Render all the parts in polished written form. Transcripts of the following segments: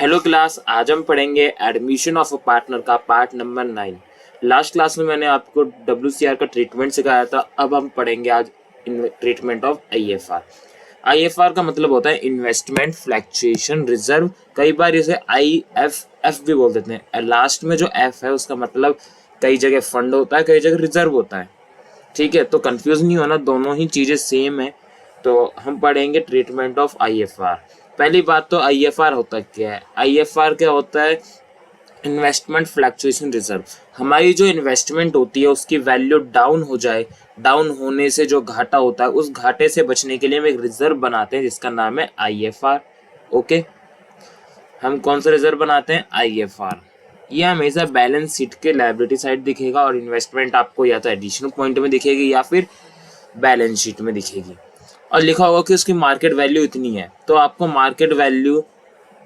Hello class, आज हम पढ़ेंगे एडमिशन ऑफ अ पार्टनर का पार्ट नंबर 9। लास्ट क्लास में मैंने आपको WCR का ट्रीटमेंट सिखाया था। अब हम पढ़ेंगे आज ट्रीटमेंट ऑफ IFR। IFR का मतलब होता है इन्वेस्टमेंट फ्लैक्चुएशन रिजर्व। कई बार इसे IFF भी बोल देते हैं। लास्ट में जो F है उसका मतलब कई जगह फंड होता है, कई जगह रिजर्व होता है। ठीक है, तो कंफ्यूज नहीं होना, दोनों ही चीजें सेम है। तो हम पढ़ेंगे ट्रीटमेंट ऑफ IFR। पहली बात तो IFR होता क्या है। IFR क्या होता है? Investment fluctuation reserve. हमारी जो इन्वेस्टमेंट होती है उसकी वैल्यू डाउन हो जाए, डाउन होने से जो घाटा होता है उस घाटे से बचने के लिए हम एक रिजर्व बनाते हैं जिसका नाम है IFR। ओके, हम कौन सा रिजर्व बनाते हैं? IFR। ये हमेशा बैलेंस शीट के लायबिलिटी साइड दिखेगा और इन्वेस्टमेंट आपको या तो एडिशनल पॉइंट में दिखेगी या फिर बैलेंस शीट में दिखेगी, और लिखा होगा कि उसकी मार्केट वैल्यू इतनी है। तो आपको मार्केट वैल्यू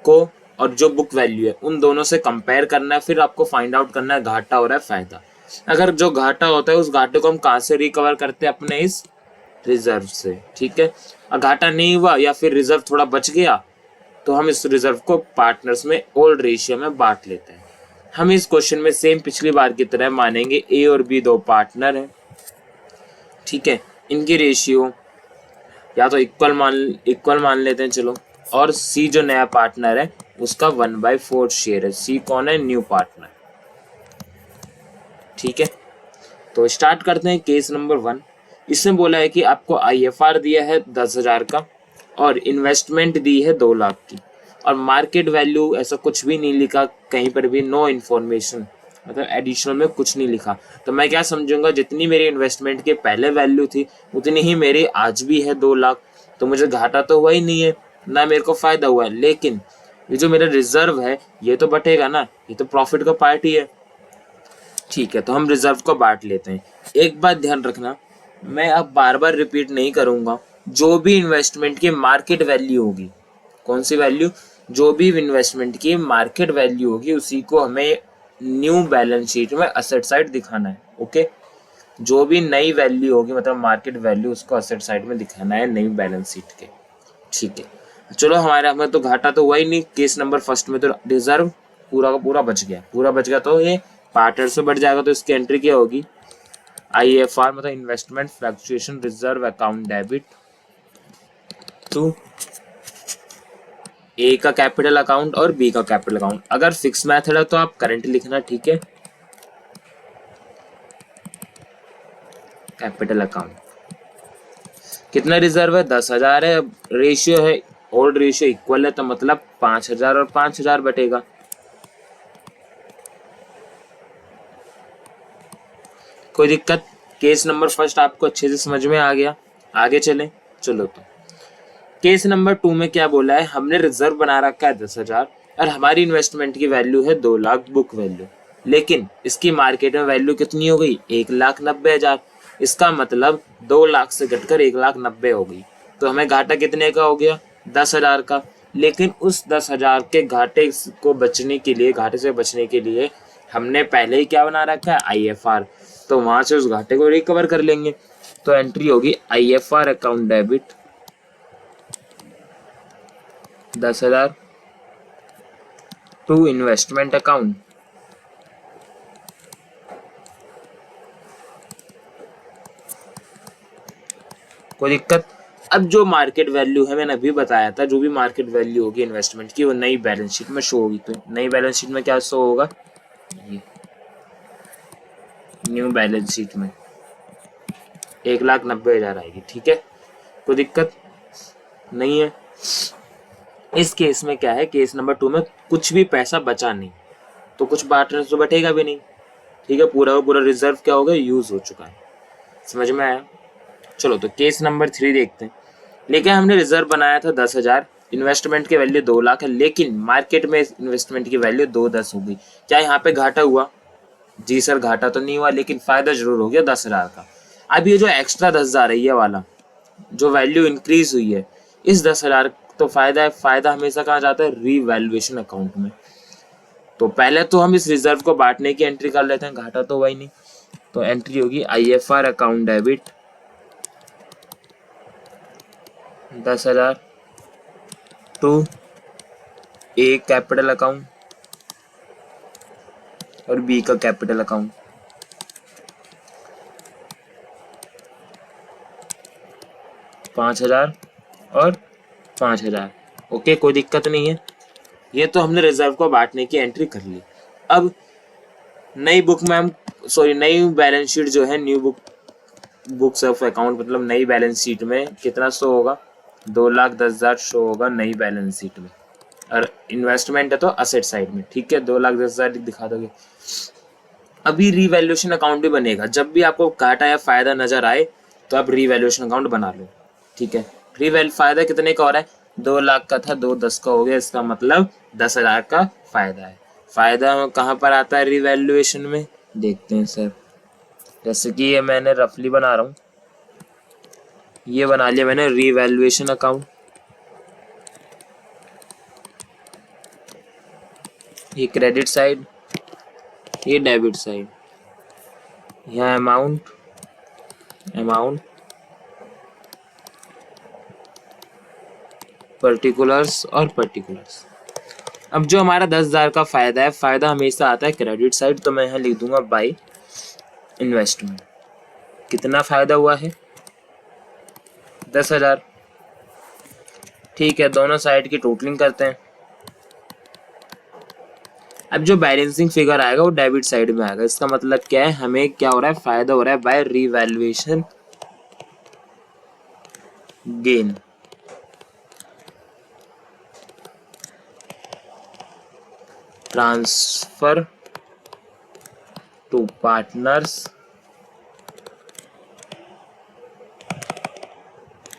को और जो बुक वैल्यू है उन दोनों से कंपेयर करना है, फिर आपको फाइंड आउट करना है घाटा हो रहा है फायदा। अगर जो घाटा होता है उस घाटे को हम कहाँ से रिकवर करते हैं? अपने इस रिजर्व से। ठीक है, और घाटा नहीं हुआ या फिर रिजर्व थोड़ा बच गया तो हम इस रिजर्व को पार्टनर्स में ओल्ड रेशियो में बांट लेते हैं। हम इस क्वेश्चन में सेम पिछली बार की तरह मानेंगे A और B दो पार्टनर हैं। ठीक है, इनकी रेशियो या तो इक्वल मान लेते हैं चलो, और C जो नया पार्टनर है उसका 1/4 शेयर है। C कौन है? New partner. ठीक है, तो स्टार्ट करते हैं केस नंबर 1। इसमें बोला है कि आपको IFR दिया है 10,000 का और इन्वेस्टमेंट दी है 2 लाख की, और मार्केट वैल्यू ऐसा कुछ भी नहीं लिखा कहीं पर भी, नो इन्फॉर्मेशन, मतलब एडिशनल में कुछ नहीं लिखा। तो मैं क्या समझूंगा, जितनी मेरी इन्वेस्टमेंट के पहले वैल्यू थी उतनी ही मेरी आज भी है 2 लाख। तो मुझे घाटा तो हुआ ही नहीं है, ना मेरे को फायदा हुआ है, लेकिन ये जो मेरा रिजर्व है ये तो बटेगा ना, ये तो प्रॉफिट का पार्ट ही है। ठीक है, तो हम रिजर्व को बांट लेते हैं। एक बात ध्यान रखना, मैं अब बार बार रिपीट नहीं करूंगा, जो भी इन्वेस्टमेंट की मार्केट वैल्यू होगी, कौन सी वैल्यू? जो भी इन्वेस्टमेंट की मार्केट वैल्यू होगी उसी को हमें न्यू बैलेंस शीट में असेट साइड दिखाना है। ओके, जो भी नई वैल्यू होगी मतलब मार्केट वैल्यू, उसको असेट साइड में दिखाना है नई बैलेंस शीट के। ठीक है, चलो हमारे हमें तो घाटा तो हुआ ही नहीं। केस नंबर फर्स्ट में तो रिजर्व पूरा का पूरा बच गया, तो ये पार्टनर से बढ़ जाएगा। तो इसकी एंट्री क्या होगी? IFR मतलब investment fluctuation reserve account debit to A का कैपिटल अकाउंट और B का कैपिटल अकाउंट। अगर फिक्स मेथड है तो आप करंट लिखना। ठीक है, कैपिटल अकाउंट। कितना रिजर्व है? 10,000 है। रेशियो है ओल्ड रेशियो इक्वल है, तो मतलब 5,000 और 5,000 बटेगा। कोई दिक्कत? केस नंबर फर्स्ट आपको अच्छे से समझ में आ गया? आगे चलें, चलो। तो केस नंबर 2 में क्या बोला है? हमने रिजर्व बना रखा है 10,000 और हमारी इन्वेस्टमेंट की वैल्यू है 2 लाख बुक वैल्यू, लेकिन इसकी मार्केट में वैल्यू कितनी हो गई? 1,90,000। इसका मतलब 2 लाख से घटकर 1,90,000 हो गई। तो हमें घाटा कितने का हो गया? 10,000 का। लेकिन उस 10,000 के घाटे को बचने के लिए, घाटे से बचने के लिए हमने पहले ही क्या बना रखा है? IFR। तो वहां से उस घाटे को रिकवर कर लेंगे। तो एंट्री होगी IFR account debit 10,000 to investment account. कोई दिक्कत? अब जो मार्केट वैल्यू है मैंने अभी बताया था, जो भी मार्केट वैल्यू होगी इन्वेस्टमेंट की वो नई बैलेंस शीट में शो होगी। तो नई बैलेंस शीट में क्या शो होगा? ये न्यू बैलेंस शीट में 1,90,000 आएगी। ठीक है, कोई दिक्कत नहीं है। इस केस में क्या है? केस नंबर 2 में कुछ भी पैसा बचा नहीं, तो कुछ पार्टनर तो बटेगा भी नहीं। ठीक है, पूरा का पूरा रिजर्व क्या हो गया? यूज हो चुका है। समझ में आया? चलो, तो केस नंबर 3 देखते हैं। लेकिन हमने रिजर्व बनाया था 10,000, इन्वेस्टमेंट की वैल्यू 2 लाख है, लेकिन मार्केट में इन्वेस्टमेंट की वैल्यू 2,10 हो गई। क्या यहाँ पे घाटा हुआ? जी सर, घाटा तो नहीं हुआ, लेकिन फायदा जरूर हो गया 10,000 का। अब ये जो एक्स्ट्रा 10,000 है, ये वाला जो वैल्यू इंक्रीज हुई है, इस 10,000 तो फायदा है। फायदा हमेशा कहाँ जाता है? रीवैल्यूएशन अकाउंट में। तो पहले तो हम इस रिजर्व को बांटने की एंट्री कर लेते हैं, घाटा तो हुआ ही नहीं। तो एंट्री होगी IFR account debit 10,000 to A capital account और बी का कैपिटल अकाउंट। $5,000 और 5,000। ओके, कोई दिक्कत नहीं है। ये तो हमने रिजर्व को बांटने की एंट्री कर ली। अब नई बुक में हम नई बैलेंस शीट जो है, न्यू बुक्स ऑफ अकाउंट मतलब नई बैलेंस शीट में कितना शो होगा? 2,10,000 शो होगा नई बैलेंस शीट में। और इन्वेस्टमेंट है तो असेट साइड में, ठीक है, 2,10,000 दिखा दोगे। अभी रीवैल्यूएशन अकाउंट भी बनेगा। जब भी आपको घाटा या फायदा नजर आए तो आप रीवैल्यूएशन अकाउंट बना लो, ठीक है। फायदा कितने का हो रहा है? 2 लाख का था, 2,10 का हो गया, इसका मतलब 10,000 का फायदा है। फायदा कहाँ पर आता है रीवैल्यूएशन में? देखते हैं सर। जैसे कि ये मैंने रफली बना रहा हूँ, ये बना लिया मैंने रीवैल्यूएशन अकाउंट। ये क्रेडिट साइड, ये डेबिट साइड। यहाँ अमाउंट पर्टिकुलर्स और पर्टिकुलर्स। अब जो हमारा 10,000 का फायदा है, फायदा हमेशा आता है क्रेडिट साइड, तो मैं यहाँ लिख दूंगा बाय इन्वेस्टमेंट। कितना फायदा हुआ है? 10,000। ठीक है, दोनों साइड की टोटलिंग करते हैं। अब जो बैलेंसिंग फिगर आएगा वो डेबिट साइड में आएगा। इसका मतलब क्या है? हमें क्या हो रहा है? फायदा हो रहा है by revaluation gain. Transfer to partners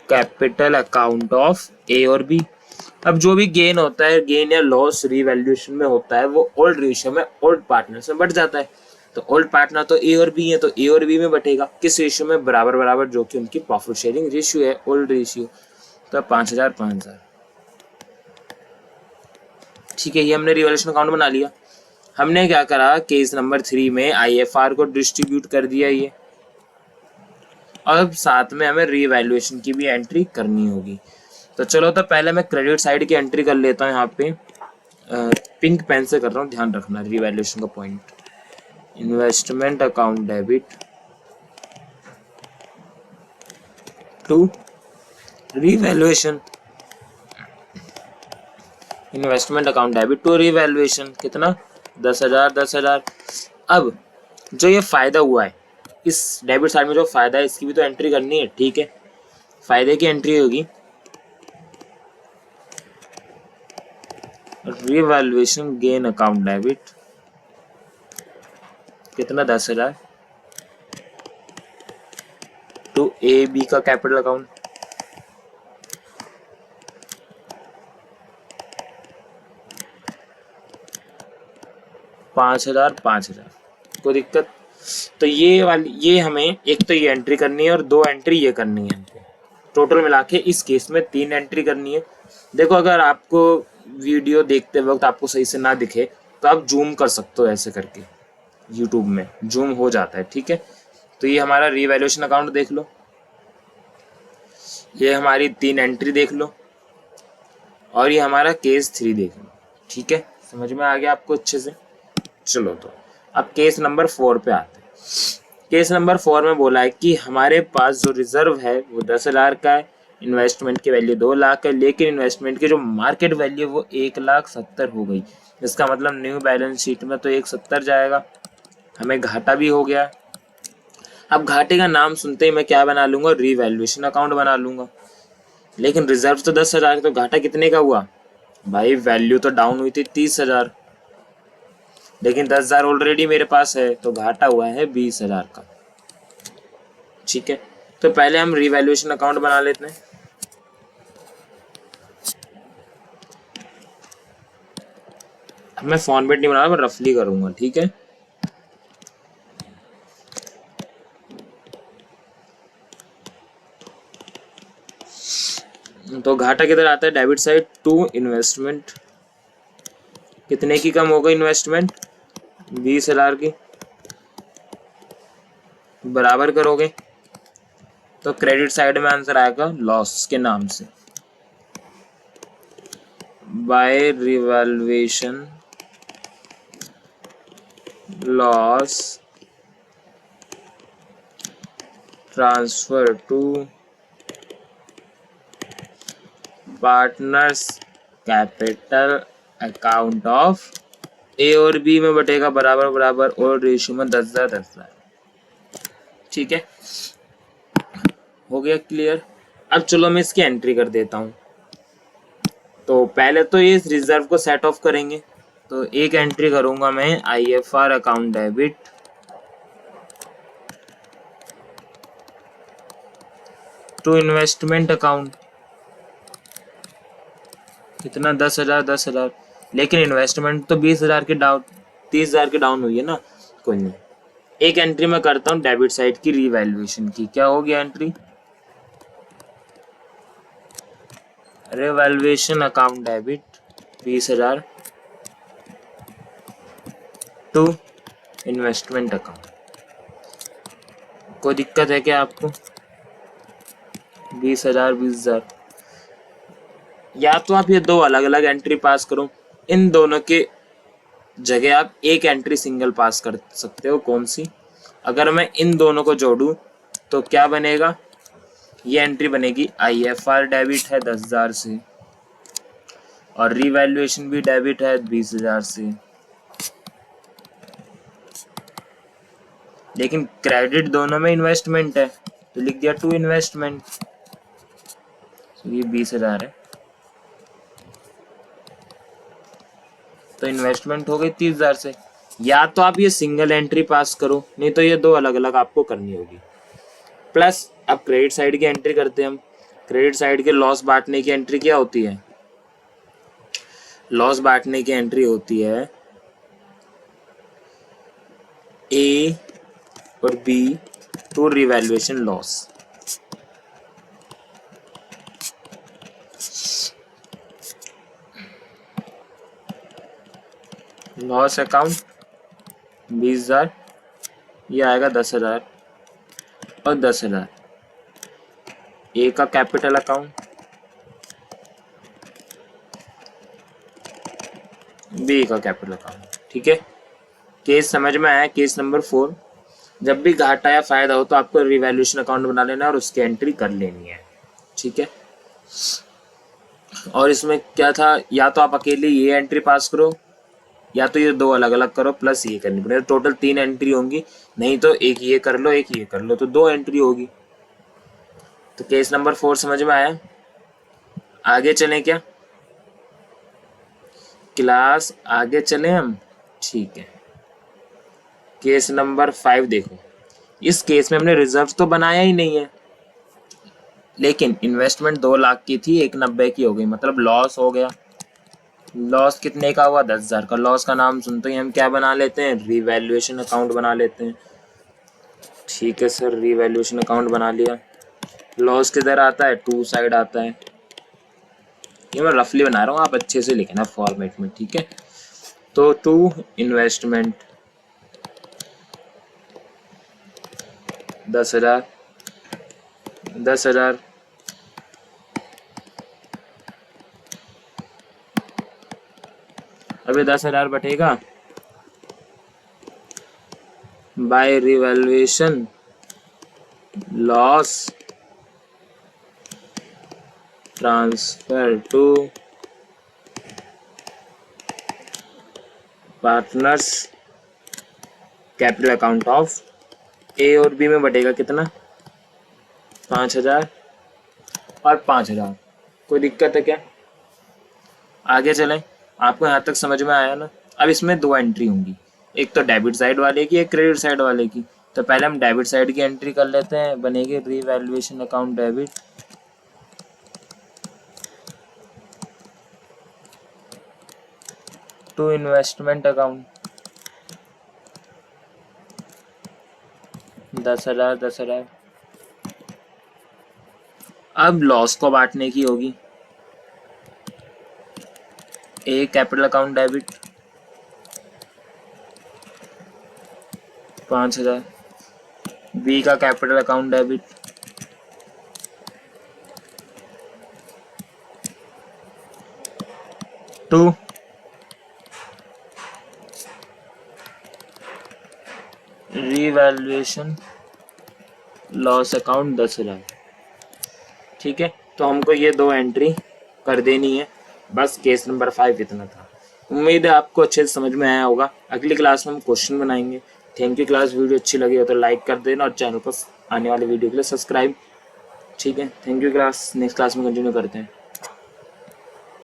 capital account of A और बी। अब जो भी गेन होता है, गेन या लॉस रीवैल्यूएशन में होता है, वो ओल्ड रेशियो में ओल्ड पार्टनर में बढ़ जाता है। तो ओल्ड पार्टनर तो ए और बी है, तो ए और बी में बटेगा। किस रेशियो में? बराबर बराबर, जो कि उनकी प्रॉफिट शेयरिंग रेशियो है, ओल्ड रेशियो। तो 5,000 5,000। ठीक है, ये हमने रिवैल्यूएशन अकाउंट बना लिया। हमने क्या करा? केस नंबर 3 में आईएफआर को डिस्ट्रीब्यूट कर दिया ये। अब साथ में हमें रीवैल्यूएशन की भी एंट्री करनी होगी। तो चलो, तो पहले मैं क्रेडिट साइड की एंट्री कर लेता हूँ। यहाँ पे पिंक पेन से कर रहा हूँ, ध्यान रखना रीवैल्यूएशन का point. Investment account debit to revaluation. Investment account debit to revaluation. कितना? 10,000 10,000। अब जो ये फायदा हुआ है, इस डेबिट साइड में जो फायदा है, इसकी भी तो एंट्री करनी है, ठीक है। फायदे की एंट्री होगी रिवैल्यूएशन गेन अकाउंट डेबिट। कितना? 10,000 टू ए बी का कैपिटल अकाउंट। $5,000 कोई दिक्कत? तो ये हमें एक तो ये एंट्री करनी है और 2 एंट्री ये करनी है। टोटल मिला के इस केस में 3 एंट्री करनी है। देखो, अगर आपको वीडियो देखते वक्त आपको सही से ना दिखे तो आप जूम कर सकते हो, ऐसे करके यूट्यूब में जूम हो जाता है, ठीक है। तो ये हमारा रीवैल्यूएशन अकाउंट देख लो, ये हमारी 3 एंट्री देख लो, और ये हमारा केस 3 देख लो, ठीक है। समझ में आ गया आपको अच्छे से? चलो, तो अब केस नंबर 4 पे आते हैं। केस नंबर 4 में बोला है कि हमारे पास जो रिजर्व है वो 10,000 का है, इन्वेस्टमेंट की वैल्यू 2 लाख है, लेकिन इन्वेस्टमेंट की जो मार्केट वैल्यू वो 1,70,000 हो गई। इसका मतलब न्यू बैलेंस शीट में तो 170 जाएगा, हमें घाटा भी हो गया। अब घाटे का नाम सुनते ही मैं क्या बना लूंगा? रीवैल्यूएशन अकाउंट बना लूंगा। लेकिन रिजर्व तो 10,000, तो घाटा कितने का हुआ? भाई वैल्यू तो डाउन हुई थी 30,000, लेकिन 10,000 ऑलरेडी मेरे पास है, तो घाटा हुआ है 20,000 का, ठीक है। तो पहले हम रिवैल्यूएशन अकाउंट बना लेते हैं। मैं फॉर्मेट नहीं बना रहा, मैं रफली करूंगा, ठीक है। तो घाटा किधर आता है? Debit side to investment. कितने की कम हो गई इन्वेस्टमेंट? 20,000 की। बराबर करोगे तो क्रेडिट साइड में आंसर आएगा लॉस के नाम से। By revaluation loss transfer to partners capital account of A और बी में बटेगा बराबर बराबर और रेशियो में 10,000। ठीक है, हो गया क्लियर। अब चलो मैं इसकी एंट्री कर देता हूँ। तो पहले तो ये इस रिजर्व को सेट ऑफ करेंगे, तो एक एंट्री करूंगा मैं IFR account debit to investment account. कितना? 10,000। लेकिन इन्वेस्टमेंट तो 20,000 के डाउन 30,000 के डाउन हुई है ना, कोई नहीं। एक एंट्री मैं करता हूँ डेबिट साइड की रिवैल्यूएशन की। क्या हो गया entry? Revaluation account debit 20,000 to investment account. कोई दिक्कत है क्या आपको? 20,000 या तो आप ये दो अलग अलग एंट्री पास करो, इन दोनों के जगह आप एक एंट्री सिंगल पास कर सकते हो। कौन सी? अगर मैं इन दोनों को जोड़ूं तो क्या बनेगा? ये एंट्री बनेगी IFR डेबिट है 10,000 से और रिवैल्यूएशन भी डेबिट है 20,000 से, लेकिन क्रेडिट दोनों में इन्वेस्टमेंट है तो लिख दिया टू इन्वेस्टमेंट। ये 20,000 है तो इन्वेस्टमेंट हो गई 30,000 से। या तो आप ये सिंगल एंट्री पास करो, नहीं तो ये दो अलग अलग आपको करनी होगी। प्लस अब क्रेडिट साइड की एंट्री करते हैं हम। क्रेडिट साइड के लॉस बांटने की एंट्री क्या होती है? लॉस बांटने की एंट्री होती है A और B to revaluation loss. Loss account 20,000, ये आएगा 10,000 और 10,000। ए का कैपिटल अकाउंट, बी का कैपिटल अकाउंट। ठीक है, केस समझ में आया? केस नंबर 4, जब भी घाटा या फायदा हो तो आपको रिवैल्यूएशन अकाउंट बना लेना और उसकी एंट्री कर लेनी है। ठीक है, और इसमें क्या था? या तो आप अकेले ये एंट्री पास करो या तो ये दो अलग अलग करो प्लस ये करनी पड़ेगी। टोटल 3 एंट्री होंगी, नहीं तो एक ये कर लो एक ये कर लो तो 2 एंट्री होगी। तो केस नंबर 4 समझ में आया? आगे चलें क्या क्लास? आगे चलें हम? ठीक है, केस नंबर 5 देखो। इस केस में हमने रिजर्व तो बनाया ही नहीं है, लेकिन इन्वेस्टमेंट 2 लाख की थी, 190 की हो गई, मतलब लॉस हो गया। लॉस कितने का हुआ? 10,000 का। लॉस का नाम सुनते ही हम क्या बना लेते हैं? रिवैल्यूएशन अकाउंट बना लेते हैं। ठीक है सर, रिवैल्यूएशन अकाउंट बना लिया। लॉस किधर आता है? टू साइड आता है। ये मैं रफली बना रहा हूँ, आप अच्छे से लिखना फॉर्मेट में। ठीक है, तो टू इन्वेस्टमेंट 10,000 10,000 अभी 10,000 बटेगा by revaluation loss transfer to partners capital account of A और बी में बटेगा कितना? 5,000 और 5,000। कोई दिक्कत है क्या? आगे चलें। आपको यहाँ तक समझ में आया ना? अब इसमें 2 एंट्री होंगी, एक तो डेबिट साइड वाले की, एक क्रेडिट साइड वाले की। तो पहले हम डेबिट साइड की एंट्री कर लेते हैं, बनेगी revaluation account debit to investment account 10,000। अब लॉस को बांटने की होगी। A capital account debit 5,000, B का capital account debit to revaluation loss account 10,000। ठीक है, तो हमको ये 2 एंट्री कर देनी है। बस केस नंबर 5 इतना था। उम्मीद है आपको अच्छे से समझ में आया होगा। अगली क्लास में हम क्वेश्चन बनाएंगे। Thank you class. वीडियो अच्छी लगी हो तो लाइक कर देना और चैनल पर आने वाले वीडियो के लिए सब्सक्राइब। ठीक है, thank you class. Next class में कंटिन्यू करते हैं।